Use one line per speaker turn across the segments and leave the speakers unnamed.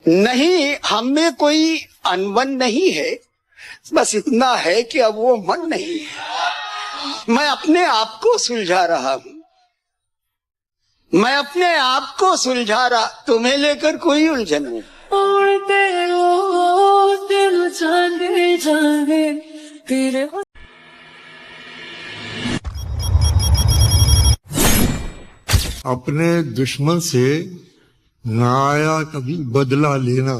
نہیں، ہم میں کوئی انبن نہیں ہے، بس اتنا ہے کہ اب وہ من نہیں ہے۔ میں اپنے آپ کو سلجھا رہا ہوں، میں اپنے آپ کو سلجھا رہا، تمہیں لے کر کوئی الجھن نہیں۔
اپنے دشمن سے نہ آیا کبھی بدلہ لینا،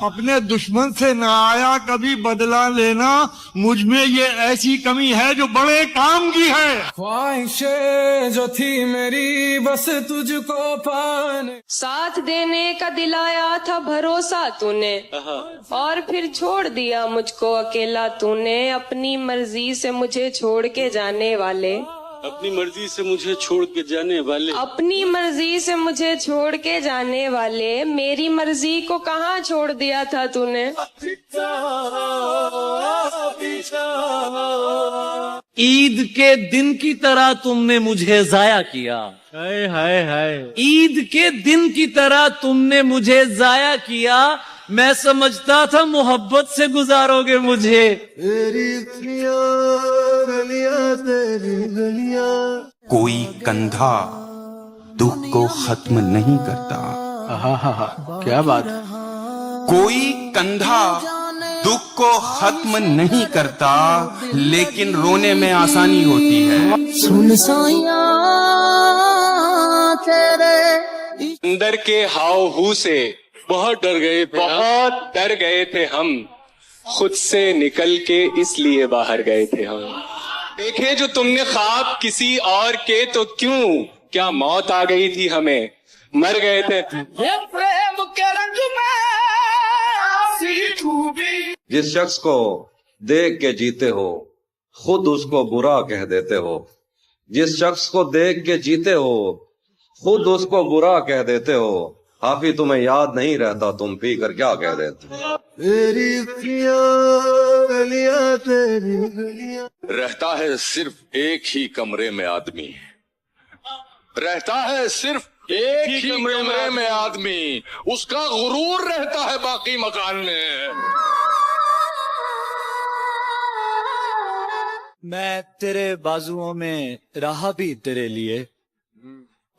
اپنے دشمن سے نہ آیا کبھی بدلہ لینا، مجھ میں یہ ایسی کمی ہے جو بڑے کام کی ہے۔
خواہشیں جو تھی میری بس تجھ کو پانے،
ساتھ دینے کا دلایا تھا بھروسہ تو نے، اور پھر چھوڑ دیا مجھ کو اکیلا تو نے، اپنی مرضی سے مجھے چھوڑ کے جانے والے،
اپنی مرضی سے مجھے چھوڑ کے جانے والے،
اپنی مرضی سے مجھے چھوڑ کے جانے والے، میری مرضی کو کہاں چھوڑ دیا تھا تو نے۔
عید کے دن کی طرح تم نے مجھے ضائع کیا، عید کے دن کی طرح تم نے مجھے ضائع کیا، میں سمجھتا تھا محبت سے گزارو گے مجھے۔
کوئی کندھا دکھ کو ختم نہیں کرتا،
کیا بات،
کوئی کندھا دکھ کو ختم نہیں کرتا، لیکن رونے میں آسانی ہوتی ہے۔
اندر کے ہاؤ ہو سے بہت ڈر گئے تھے، بہت ڈر گئے تھے ہم، خود سے نکل کے اس لیے باہر گئے تھے ہم۔ دیکھے جو تم نے خواب کسی اور کے تو کیوں، کیا موت آ گئی تھی ہمیں، مر گئے تھے۔
جس شخص کو دیکھ کے جیتے ہو خود اس کو برا کہہ دیتے ہو، جس شخص کو دیکھ کے جیتے ہو خود اس کو برا کہہ دیتے ہو، حافظ تمہیں یاد نہیں رہتا تم پی کر کیا کہہ دیتے۔
رہتا ہے صرف ایک ہی کمرے میں آدمی، رہتا ہے صرف ایک ہی کمرے میں آدمی، اس کا غرور رہتا ہے باقی مکان میں۔
میں تیرے بازوؤں میں رہا بھی تیرے لیے،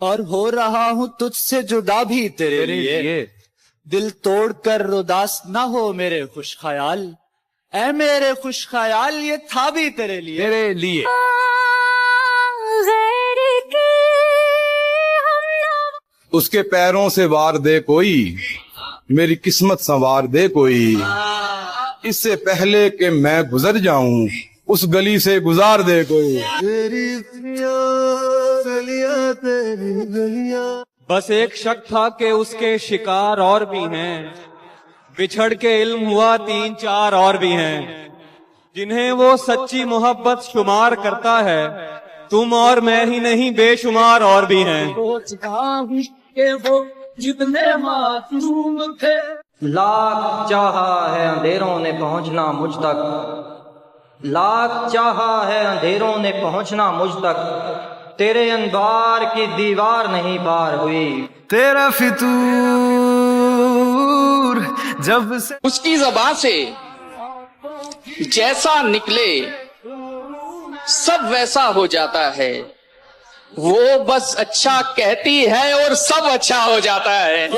اور ہو رہا ہوں تجھ سے جدا بھی تیرے لیے، دل توڑ کر اداس نہ ہو میرے خوش خیال، اے میرے خوش خیال یہ تھا بھی تیرے لیے، تیرے لیے۔
اس کے پیروں سے وار دے کوئی، میری قسمت سنوار دے کوئی، اس سے پہلے کہ میں گزر جاؤں اس گلی سے گزار دے کوئی۔
بس ایک شک تھا کہ اس کے شکار اور بھی ہیں، بچھڑ کے علم ہوا 3-4 اور بھی ہیں، جنہیں وہ سچی محبت شمار کرتا ہے، تم اور میں ہی نہیں بے شمار اور بھی ہیں۔
لاکھ چاہا ہے اندھیروں نے پہنچنا مجھ تک، لاکھ چاہا ہے اندھیروں نے پہنچنا مجھ تک، تیرے انوار کی دیوار نہیں پار ہوئی،
تیرا فطور جب سے
اس کی زبان سے جیسا نکلے سب ویسا ہو جاتا ہے، وہ بس اچھا کہتی ہے اور سب اچھا ہو جاتا ہے۔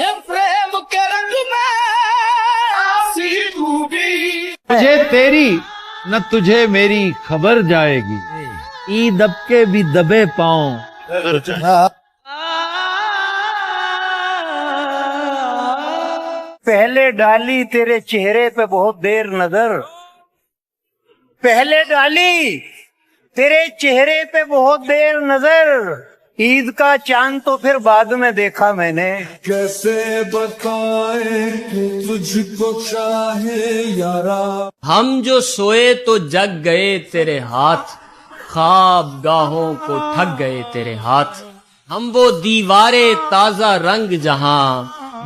تجھے تیری نہ تجھے میری خبر جائے گی، ای دب کے بھی دبے پاؤں۔ پہلے ڈالی تیرے چہرے پہ بہت دیر نظر، پہلے ڈالی تیرے چہرے پہ بہت دیر نظر، عید کا چاند تو پھر بعد میں دیکھا میں نے۔
کیسے بتائیں کہ تجھ کو چاہے یارا،
ہم جو سوئے تو جگ گئے تیرے ہاتھ، خواب گاہوں کو ٹھگ گئے تیرے ہاتھ، ہم وہ دیوارے تازہ رنگ جہاں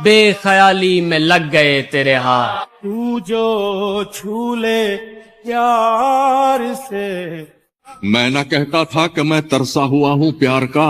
بے خیالی میں لگ گئے تیرے ہاتھ۔
تو جو چھو لے پیار سے،
میں نہ کہتا تھا کہ میں ترسا ہوا ہوں پیار کا،